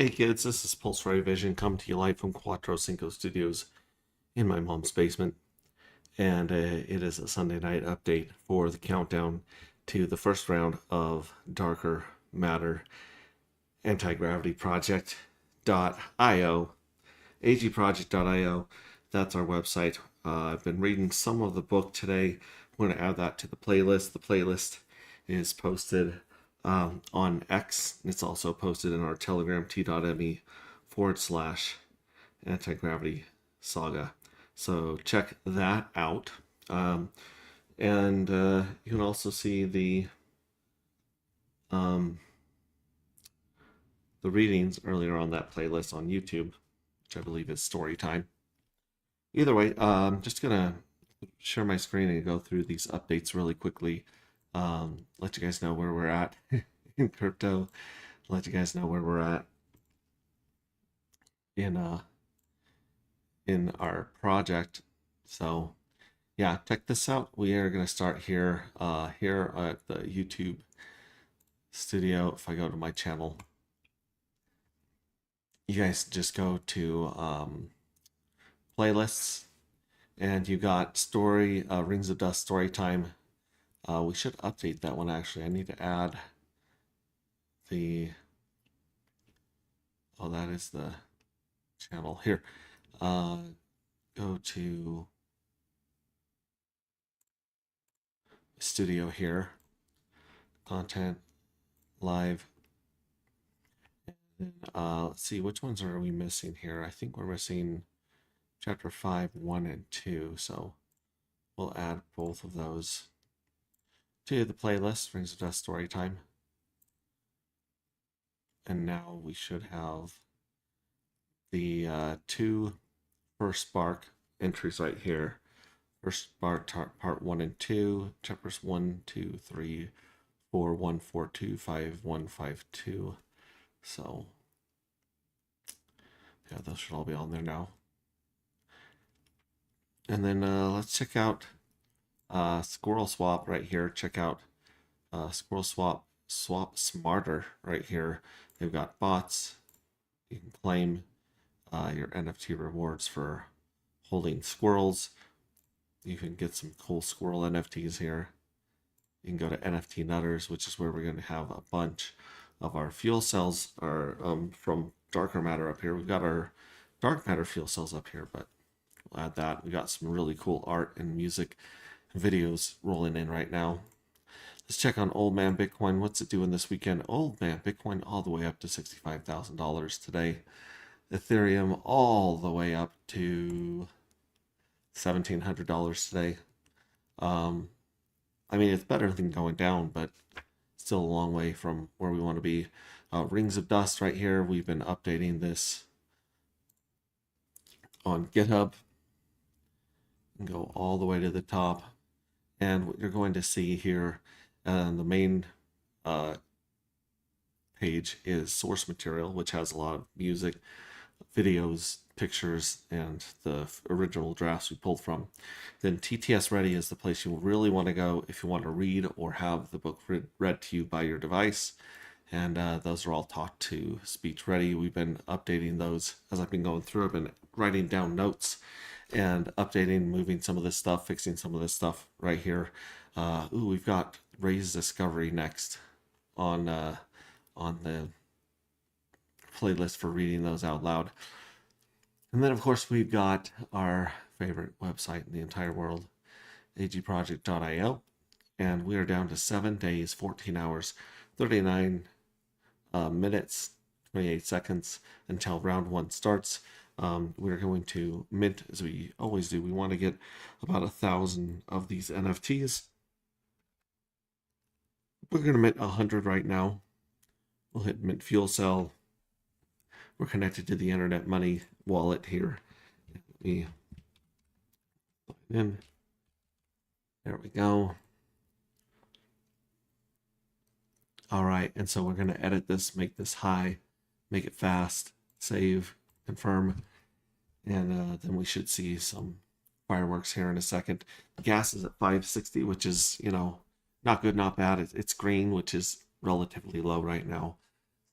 Hey kids, this is Pulse Ray Vision coming to you live from Quattro Cinco Studios in my mom's basement. And it is a Sunday night update for the countdown to the first round of Darker Matter Anti-Gravity Project.io, agproject.io. That's our website. I've been reading some of the book today. I'm going to add that to the playlist. The playlist is posted on X. It's also posted in our Telegram, t.me/anti-gravity saga. So check that out. And you can also see the readings earlier on that playlist on YouTube, which I believe is story time. Either way, I'm just gonna share my screen and go through these updates really quickly. Let you guys know where we're at in crypto. Let you guys know where we're at in our project. So yeah, check this out. We are gonna start here here at the YouTube studio. If I go to my channel, you guys just go to playlists, and you got story Rings of Dust story time. We should update that one actually. I need to add the that is the channel here. Go to studio here, content, live. And, let's see, which ones are we missing here? I think we're missing chapter 5, 1, and 2. So we'll add both of those to the playlist, Rings of Dust story time. And now we should have the two first spark entries right here. First spark part 1 and 2, chapters 1, 2, 3, 4, 1, 4, 2, 5, 1, 5, 2. So yeah, those should all be on there now. And then let's check out Squirrel Swap right here. Check out Squirrel Swap Smarter right here. They've got bots. You can claim your NFT rewards for holding squirrels. You can get some cool squirrel NFTs here. You can go to NFT Nutters, which is where we're going to have a bunch of our fuel cells are from Darker Matter up here. We've got our Dark Matter fuel cells up here, but we'll add that. We got some really cool art and music and videos rolling in right now. Let's check on Old Man Bitcoin. What's it doing this weekend? Old Man Bitcoin all the way up to $65,000 today. Ethereum all the way up to $1,700 today. I mean, it's better than going down, but still a long way from where we want to be. Rings of Dust right here. We've been updating this on GitHub. And go all the way to the top. And what you're going to see here on the main page is source material, which has a lot of music, videos, pictures, and the original drafts we pulled from. Then TTS Ready is the place you really want to go if you want to read or have the book read to you by your device. And those are all taught to speech ready. We've been updating those as I've been going through. I've been writing down notes and updating, moving some of this stuff, fixing some of this stuff right here. We've got Ray's Discovery next on the playlist for reading those out loud. And then, of course, we've got our favorite website in the entire world, agproject.io. And we are down to 7 days, 14 hours, 39 minutes, 28 seconds until round 1 starts. We're going to mint, as we always do. We want to get about 1,000 of these NFTs. We're going to mint 100 right now. We'll hit mint fuel cell. We're connected to the Internet Money wallet here. We put it in. There we go. All right, and so we're going to edit this, make this high, make it fast, save, confirm, and then we should see some fireworks here in a second. Gas is at 560, which is, you know, not good, not bad. It's green, which is relatively low right now.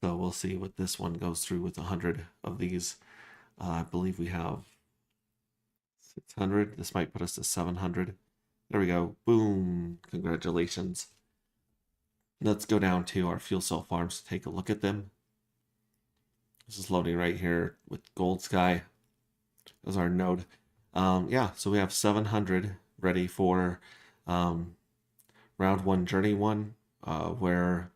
So we'll see what this one goes through with 100 of these. I believe we have 600. This might put us to 700. There we go. Boom. Congratulations. Let's go down to our fuel cell farms to take a look at them. This is loading right here with Gold Sky as our node. Yeah, so we have 700 ready for round one, journey one, where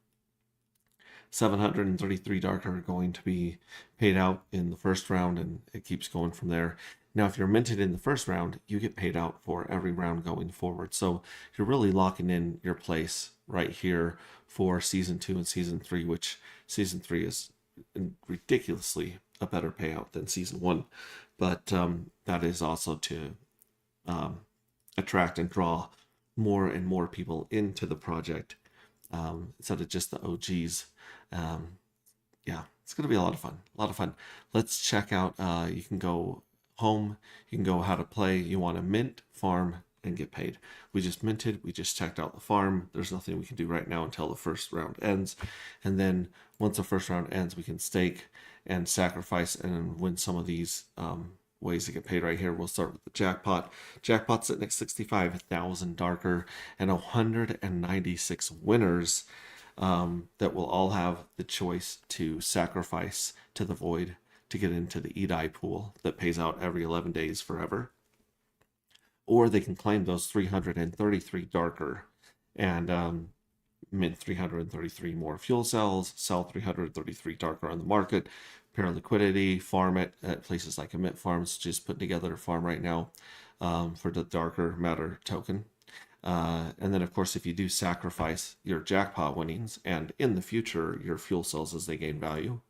733 dark are going to be paid out in the first round, and it keeps going from there. Now, if you're minted in the first round, you get paid out for every round going forward. So you're really locking in your place right here for season 2 and season 3, which season 3 is ridiculously a better payout than season 1. But that is also to attract and draw more and more people into the project instead of just the OGs. Yeah, it's going to be a lot of fun. A lot of fun. Let's check out. You can go home. You can go how to play. You want to mint, farm, and get paid. We just minted. We just checked out the farm. There's nothing we can do right now until the first round ends. And then once the first round ends, we can stake and sacrifice and win some of these ways to get paid right here. We'll start with the jackpot. Jackpot's sitting at 65,000 darker and 196 winners that will all have the choice to sacrifice to the void to get into the EDI pool that pays out every 11 days forever. Or they can claim those 333 darker and mint 333 more fuel cells, sell 333 darker on the market, pair liquidity, farm it at places like Emit Farms, just putting together a farm right now for the darker matter token. And then, of course, if you do sacrifice your jackpot winnings and in the future your fuel cells as they gain value,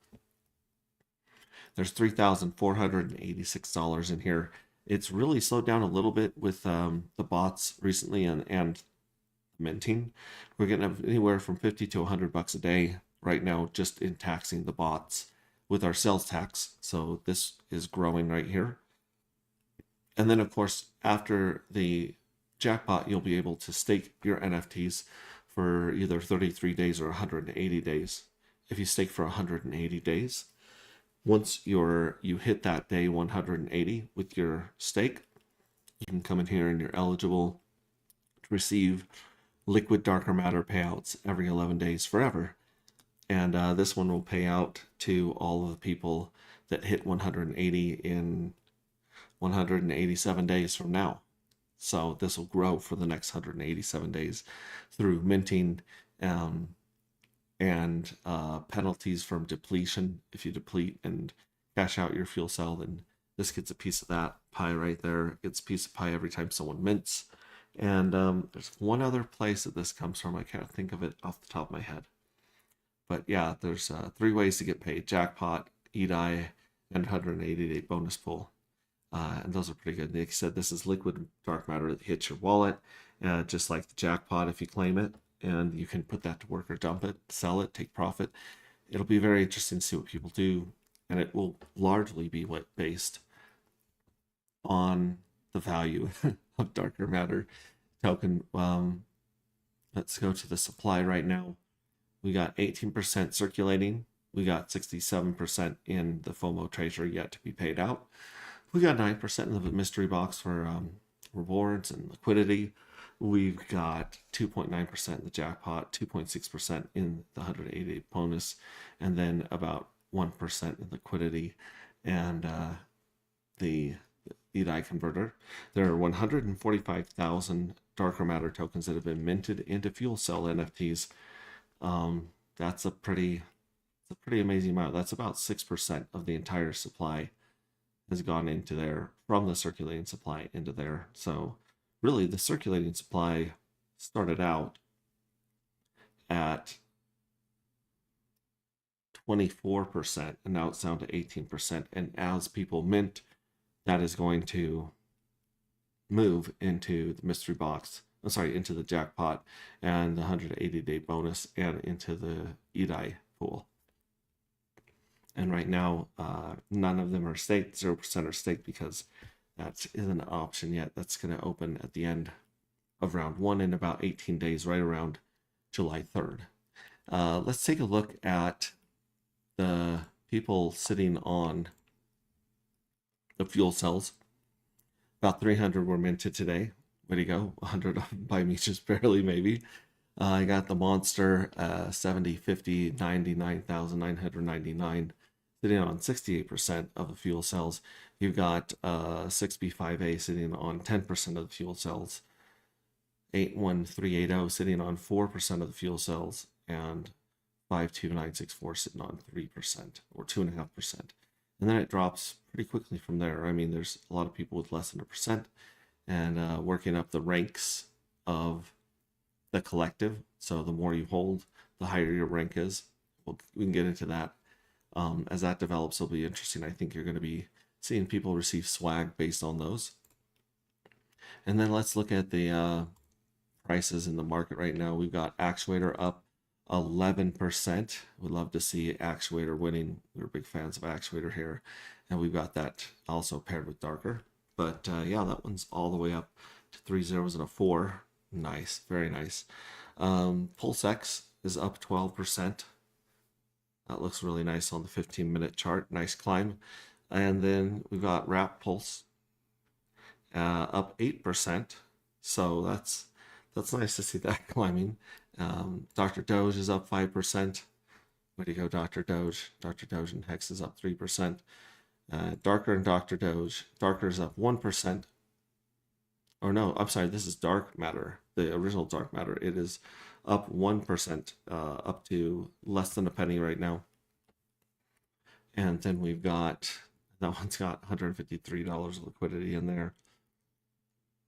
there's $3,486 in here. It's really slowed down a little bit with the bots recently and minting. We're getting anywhere from 50 to 100 bucks a day right now just in taxing the bots with our sales tax. So this is growing right here. And then, of course, after the jackpot, you'll be able to stake your NFTs for either 33 days or 180 days. If you stake for 180 days, once you hit that day 180 with your stake, you can come in here and you're eligible to receive liquid darker matter payouts every 11 days forever. And this one will pay out to all of the people that hit 180 in 187 days from now. So this will grow for the next 187 days through minting and penalties from depletion. If you deplete and cash out your fuel cell, then this gets a piece of that pie right there. It gets a piece of pie every time someone mints. And there's one other place that this comes from. I can't think of it off the top of my head. But yeah, there's 3 ways to get paid: jackpot, EDI, and 180-day bonus pool. And those are pretty good. Nick said this is liquid dark matter that hits your wallet, just like the jackpot if you claim it. And you can put that to work or dump it, sell it, take profit. It'll be very interesting to see what people do. And it will largely be based on the value of darker matter token. Let's go to the supply right now. We got 18% circulating. We got 67% in the FOMO treasury yet to be paid out. We got 9% in the mystery box for rewards and liquidity. We've got 2.9% in the jackpot, 2.6% in the 180 bonus, and then about 1% in liquidity and the EDI converter. There are 145,000 darker matter tokens that have been minted into fuel cell NFTs. That's a pretty amazing amount. That's about 6% of the entire supply has gone into there from the circulating supply into there. So really the circulating supply started out at 24% and now it's down to 18%. And as people mint, that is going to move into the mystery box. Into the jackpot and the 180-day bonus and into the EDI pool. And right now, none of them are staked. 0% are staked because that isn't an option yet. That's going to open at the end of round 1 in about 18 days, right around July 3rd. Let's take a look at the people sitting on the fuel cells. About 300 were minted today. Way to go. 100 by me just barely, maybe. I got the Monster 70, 50, 99,999 sitting on 68% of the fuel cells. You've got 6B5A sitting on 10% of the fuel cells. 81380 sitting on 4% of the fuel cells, and 52964 sitting on 3% or 2.5%. And then it drops pretty quickly from there. I mean, there's a lot of people with less than 1%, and working up the ranks of the collective. So the more you hold, the higher your rank is. We can get into that. As that develops, it'll be interesting. I think you're going to be seeing people receive swag based on those. And then let's look at the prices in the market right now. We've got actuator up 11%. We'd love to see actuator winning. We're big fans of actuator here. And we've got that also paired with darker. But yeah, that one's all the way up to 3 zeros and a 4. Nice, very nice. PulseX is up 12%. That looks really nice on the 15-minute chart. Nice climb. And then we've got Wrap Pulse up 8%. So that's nice to see that climbing. Dr. Doge is up 5%. Way to go, Dr. Doge. Dr. Doge and Hex is up 3%. Darker and Dr. Doge. Darker is up 1%. Or no, I'm sorry, this is Dark Matter, the original Dark Matter. It is up 1%, up to less than a penny right now. And then we've got, that one's got $153 of liquidity in there.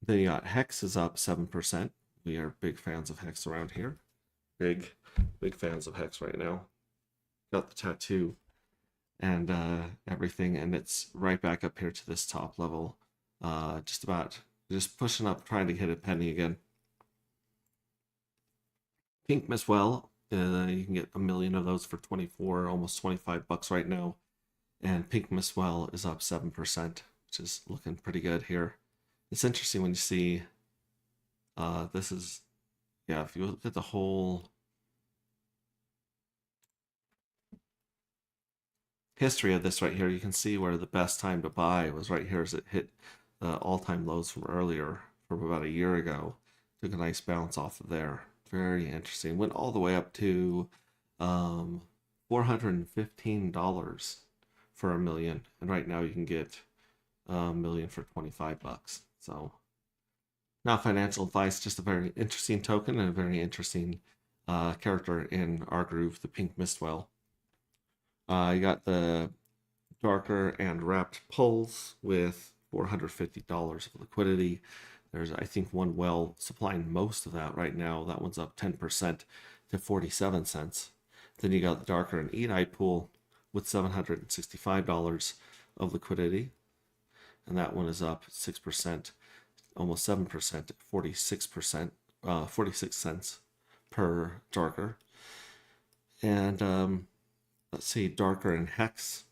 Then you got Hex is up 7%. We are big fans of Hex around here. Big fans of Hex right now. Got the tattoo and everything, and it's right back up here to this top level. Just pushing up, trying to hit a penny again. Pink Mistwell, you can get 1 million of those for 24, almost 25 bucks right now. And Pink Mistwell is up 7%, which is looking pretty good here. It's interesting when you see, this is, yeah, if you look at the whole history of this right here, you can see where the best time to buy was right here as it hit the all-time lows from earlier, from about a year ago. Took a nice bounce off of there. Very interesting. Went all the way up to $415 for 1 million, and right now you can get 1 million for 25 bucks. So not financial advice, just a very interesting token and a very interesting character in our groove, the Pink Mistwell. You got the darker and wrapped pulls with $450 of liquidity. There's, I think, one well supplying most of that right now. That one's up 10% to 47 cents. Then you got the darker and eat eye pool with $765 of liquidity. And that one is up 6%, almost 7% to 46%, 46 cents per darker. And let's see, darker and Hex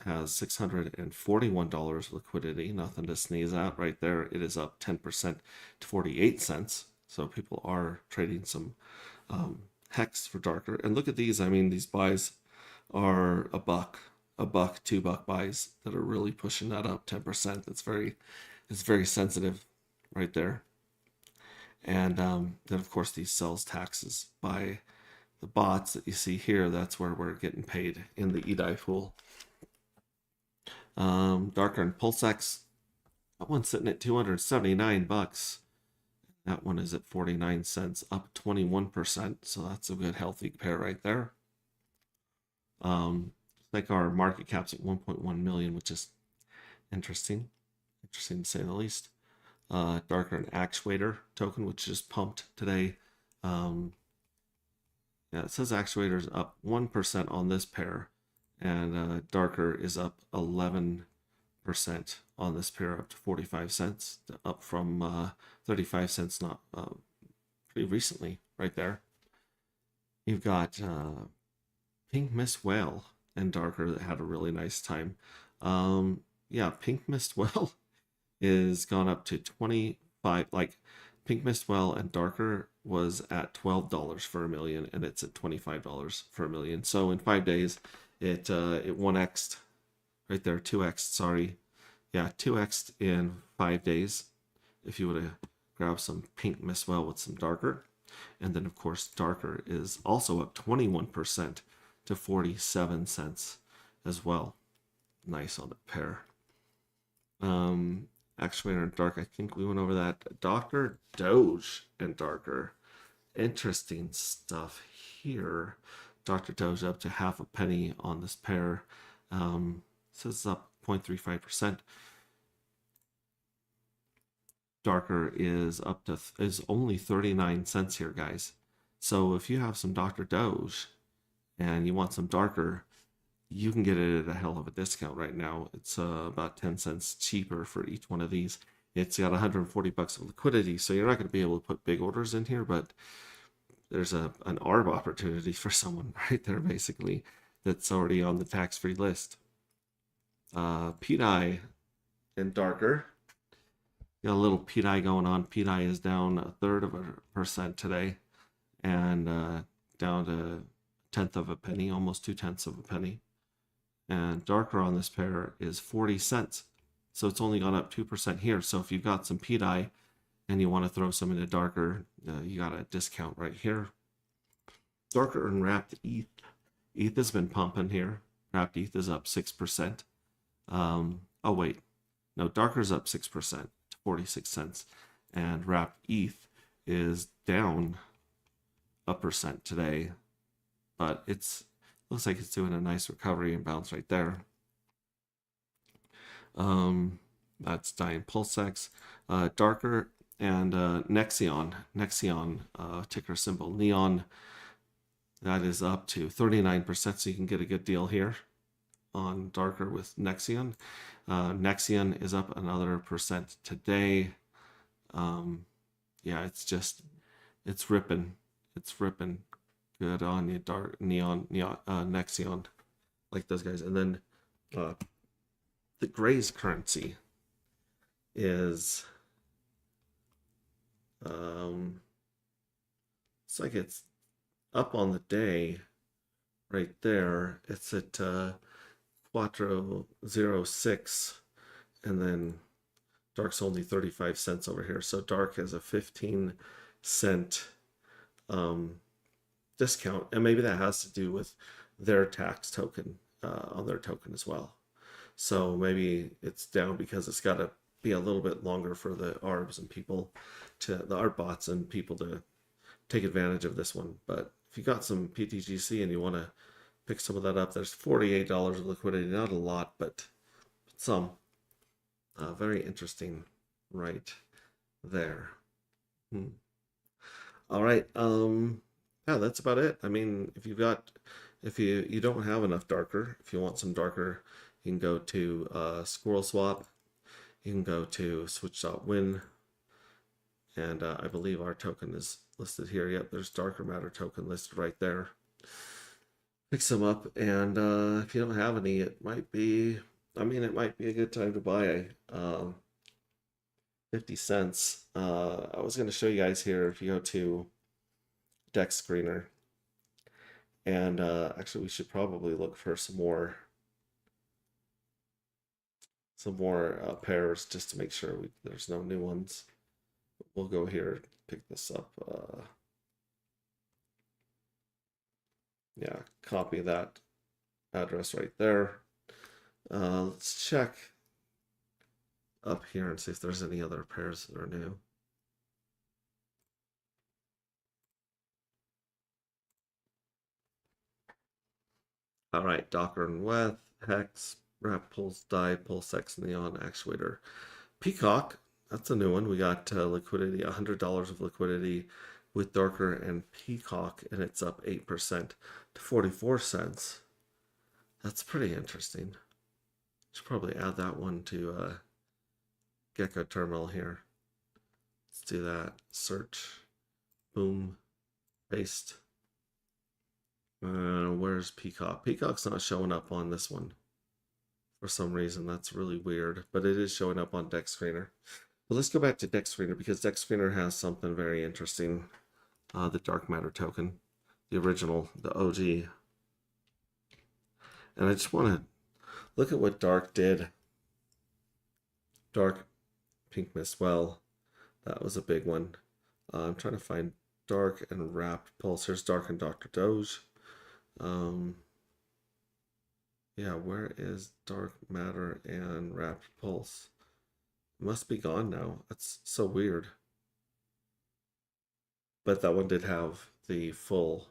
has $641 liquidity. Nothing to sneeze at right there. It is up 10% to 48 cents. So people are trading some Hex for darker. And look at these. I mean, these buys are a buck, $2 buys that are really pushing that up 10%. It's very sensitive right there. And then of course these sales taxes by the bots that you see here, that's where we're getting paid in the EDI pool. Darker and PulseX, that one's sitting at 279 bucks. That one is at 49 cents, up 21%. So that's a good healthy pair right there. Like our market cap's at 1.1 million, which is interesting to say the least. Darker and Actuator token, which just pumped today. Yeah, it says Actuator's up 1% on this pair, and darker is up 11% on this pair, up to 45 cents, up from 35 cents not pretty recently right there. You've got Pink Mistwell and darker that had a really nice time. Yeah, Pink Mistwell is gone up to 25, like Pink Mistwell and darker was at $12 for 1 million, and it's at $25 for 1 million. So in 5 days, it 1x'd right there, 2x'd, sorry. Yeah, 2x'd in 5 days. If you would have grabbed some pink Mistwell with some darker. And then, of course, darker is also up 21% to 47 cents as well. Nice on the pair. Actuator and dark, I think we went over that. Dr. Doge and darker. Interesting stuff here. Dr. Doge up to half a penny on this pair. So it's up 0.35%. Darker is up to is only 39 cents here, guys. So if you have some Dr. Doge and you want some darker, you can get it at a hell of a discount right now. It's about 10 cents cheaper for each one of these. It's got 140 bucks of liquidity, so you're not going to be able to put big orders in here, but there's an ARB opportunity for someone right there, basically, that's already on the tax-free list. PDI and darker. Got a little PDI going on. PDI is down 1/3% today, and down to 1/10 of a penny, almost 2/10 of a penny. And darker on this pair is 40 cents. So it's only gone up 2% here. So if you've got some PDI and you want to throw some into darker, you got a discount right here. Darker and wrapped ETH. ETH has been pumping here. Wrapped ETH is up 6%. Oh, wait. No, darker's up 6% to 46 cents. And wrapped ETH is down 1% today. But it's looks like it's doing a nice recovery and bounce right there. That's Dying Pulsex. Darker and Nexion. Nexion, ticker symbol Neon. That is up to 39%, so you can get a good deal here on darker with Nexion. Nexion is up another percent today. Yeah, it's ripping. It's ripping. Good on you, dark neon Nexion, like those guys. And then the Grays currency is it's like it's up on the day right there. It's at 4.06, and then dark's only 35 cents over here. So dark has a 15 cent discount, and maybe that has to do with their tax token on their token as well. So maybe it's down because it's got to be a little bit longer for the ARBs and people to the ARB bots and people to take advantage of this one. But if you got some PTGC and you want to pick some of that up, there's $48 of liquidity. Not a lot, but some. Very interesting right there. All right. Yeah, that's about it. I mean, if you don't have enough darker, if you want some darker, you can go to Squirrel Swap. You can go to Switch.win, and I believe our token is listed here. Yep, there's Darker Matter token listed right there. Pick some up, and if you don't have any, it might be a good time to buy 50 cents. I was going to show you guys here, if you go to Dex Screener, and actually we should probably look for some more pairs just to make sure there's no new ones. We'll go here, pick this up. Yeah, copy that address right there. Let's check up here and see if there's any other pairs that are new. All right, Docker and Weth, Hex, Wrap, Pulse, Die, Pulsex, Neon, Actuator. Peacock, that's a new one. We got liquidity, $100 of liquidity with Darker and Peacock, and it's up 8% to 44 cents. That's pretty interesting. Should probably add that one to Gecko Terminal here. Let's do that. Search. Boom. Paste. Where's Peacock? Peacock's not showing up on this one for some reason. That's really weird, but it is showing up on Dex Screener. But let's go back to Dex Screener, because Dex Screener has something very interesting. The Dark Matter token, the original, the OG. And I just want to look at what Dark did. Dark Pink Mist. Well, that was a big one. I'm trying to find Dark and Wrapped Pulse. Here's Dark and Dr. Doge. Um, yeah, where is Dark Matter and Wrapped Pulse? It must be gone now. That's so weird. But that one did have the full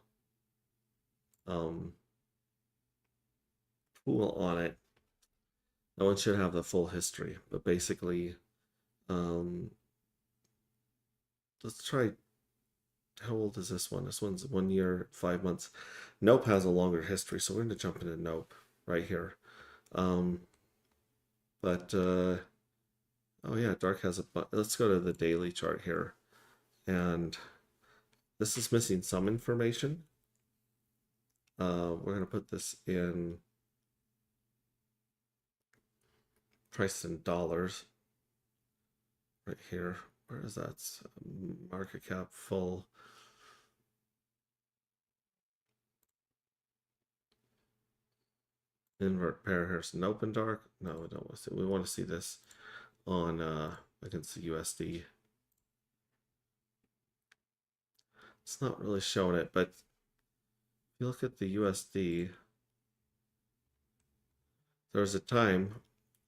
um, pool on it. That one should have the full history. But basically, um, let's try. How old is this one? This one's 1 year, 5 months. Nope has a longer history, so we're going to jump into Nope right here. Um, but oh yeah, Dark has a. Let's go to the daily chart here, and this is missing some information. We're going to put this in price in dollars right here. Where is that? Market cap full. Invert pair here. So Nope and Dark. No, we don't want to see. We want to see this on against the USD. It's not really showing it, but if you look at the USD, there was a time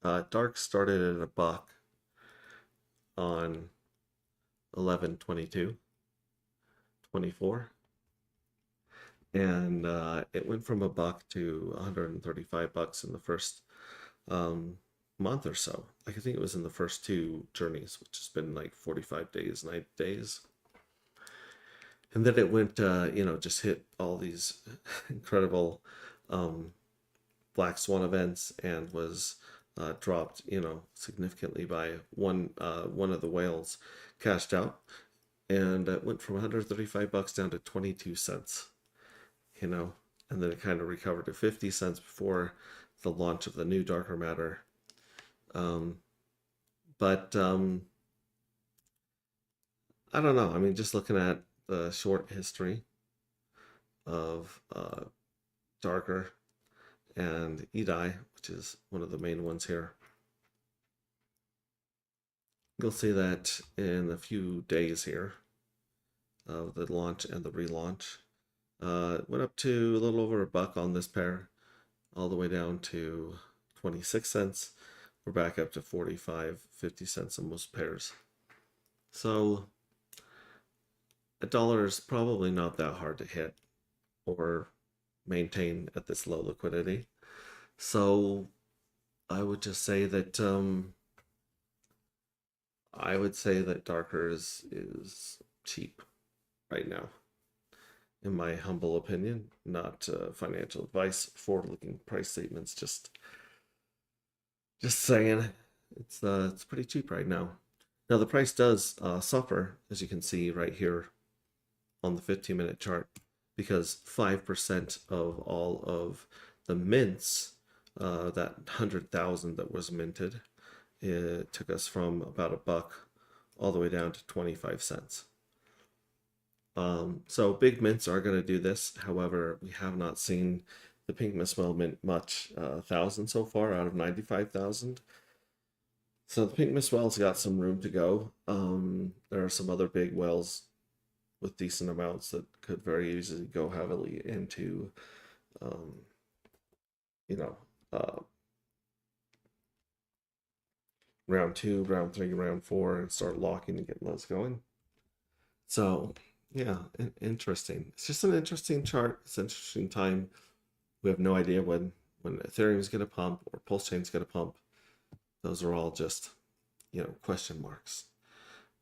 Dark started at $1 on 11/22/24, and it went from $1 to $135 in the first month or so. Like I think it was in the first two journeys, which has been like 45 days, 90 days. And then it went, just hit all these incredible black swan events and was dropped, significantly by one of the whales cashed out, and it went from $135 down to 22 cents, and then it kind of recovered to 50 cents before the launch of the new Darker Matter. But I don't know. I mean, just looking at the short history of Darker and EDI, which is one of the main ones here, you'll see that in a few days here of the launch and the relaunch, it went up to a little over $1 on this pair, all the way down to 26 cents. We're back up to 45, 50 cents on most pairs. So $1 is probably not that hard to hit or maintain at this low liquidity. So I would just say that Darker is cheap right now, in my humble opinion. Not financial advice, forward-looking price statements. Just saying, it's pretty cheap right now. Now the price does suffer, as you can see right here on the 15-minute chart, because 5% of all of the mints, that 100,000 that was minted, it took us from about $1 all the way down to 25 cents. So big mints are going to do this. However, we have not seen the Pink Mist Whale mint much, 1,000 so far out of 95,000. So the Pink Mist Whale's got some room to go. There are some other big whales with decent amounts that could very easily go heavily into, round 2, round 3, round 4, and start locking and getting those going. So yeah, interesting. It's just an interesting chart. It's an interesting time. We have no idea when Ethereum is going to pump or Pulse Chain is going to pump. Those are all just, question marks.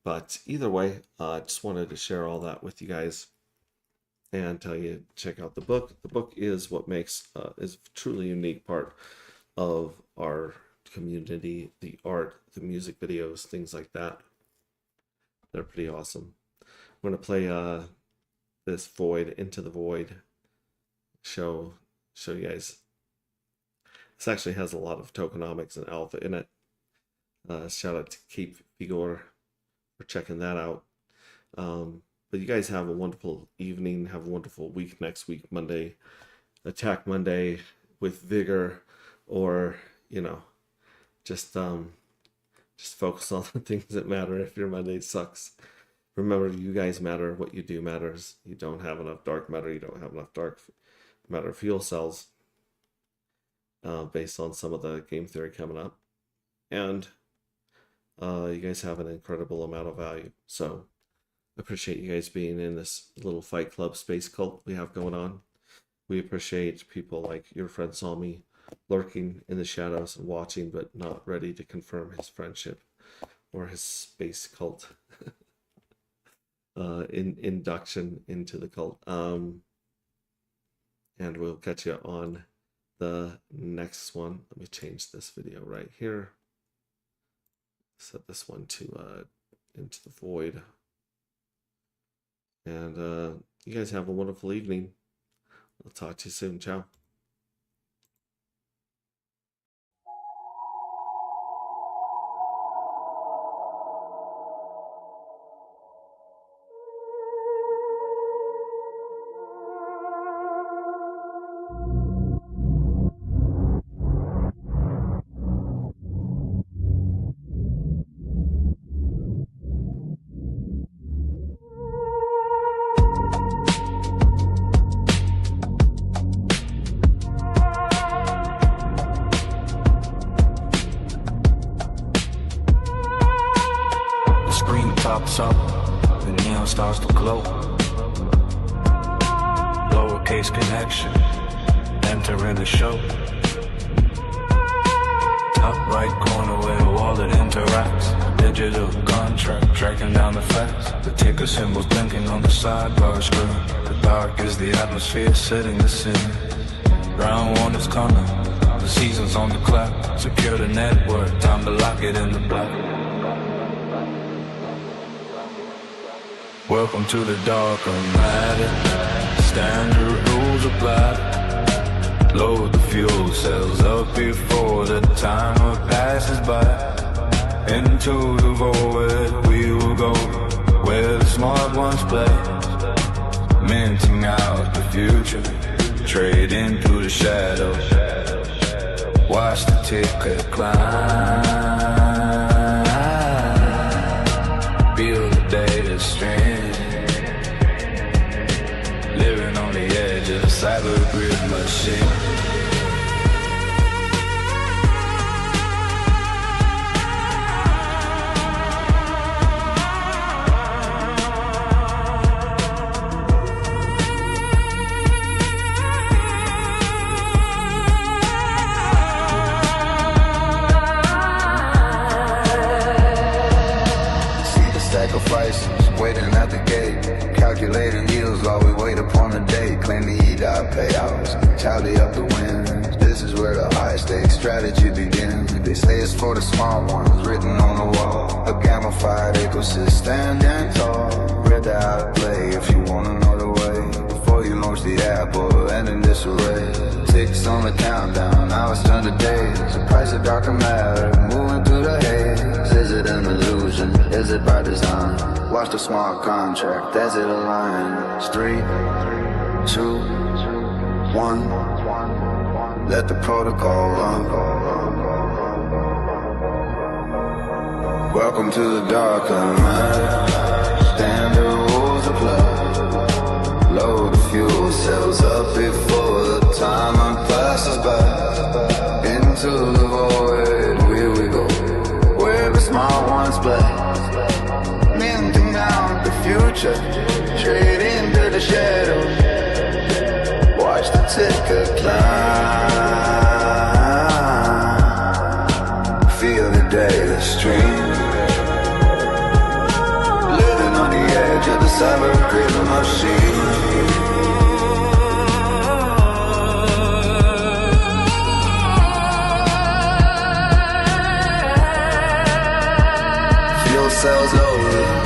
But either way, I just wanted to share all that with you guys and tell you, check out the book. The book is what makes is a truly unique part of our community, the art, the music videos, things like that. They're pretty awesome. I'm going to play this Void, Into the Void, show you guys. This actually has a lot of tokenomics and alpha in it. Shout out to Keep Vigor for checking that out. But you guys have a wonderful evening. Have a wonderful week next week, Monday. Attack Monday. with vigor, or just focus on the things that matter. If your Monday sucks, remember, you guys matter. What you do matters. You don't have enough dark matter. You don't have enough dark matter fuel cells, based on some of the game theory coming up. And you guys have an incredible amount of value. So I appreciate you guys being in this little Fight Club space cult we have going on. We appreciate people like your friend Salmi lurking in the shadows and watching, but not ready to confirm his friendship or his space cult induction into the cult. And we'll catch you on the next one. Let me change this video right here. Set this one to into the void. And you guys have a wonderful evening. I'll talk to you soon. Ciao. Pops up, the neon starts to glow. Lowercase connection, entering the show. Top right corner where the wallet interacts. Digital contract, tracking down the facts. The ticker symbols blinking on the sidebar screen. The dark is the atmosphere setting the scene. Round one is coming, the season's on the clock. Secure the network, time to lock it in the block. Welcome to the darker matter. Standard rules apply. Load the fuel cells up before the timer passes by. Into the void we will go, where the smart ones play. Minting out the future, trade into the shadow. Watch the ticker climb. Feel the data stream. Living on the edge of the cyber grid machine. Sacrifices, waiting at the gate, calculating yields while we wait upon the day. Claim the EDOT payouts, tally up the wins. This is where the high stakes strategy begins. They say it's for the smart ones, written on the wall. A gamified ecosystem, standing tall. Read the how to play if you wanna know the way. Before you launch the app or end in disarray. Ticks on the countdown, now it's turned to days. The price of darker matter, moving through the haze. Is it an illusion? Is it by design? Watch the smart contract as it aligns. 3, 2, 1. Let the protocol run. Welcome to the darker matter. Standard rules apply. Load the fuel cells up before the timer passes by. Into the void, here we go, where the smart ones play. Minting out the future, straight into the shadows. Watch the ticker climb. Feel the data stream. Living on the edge of the cyber grid machine. Cells loaded.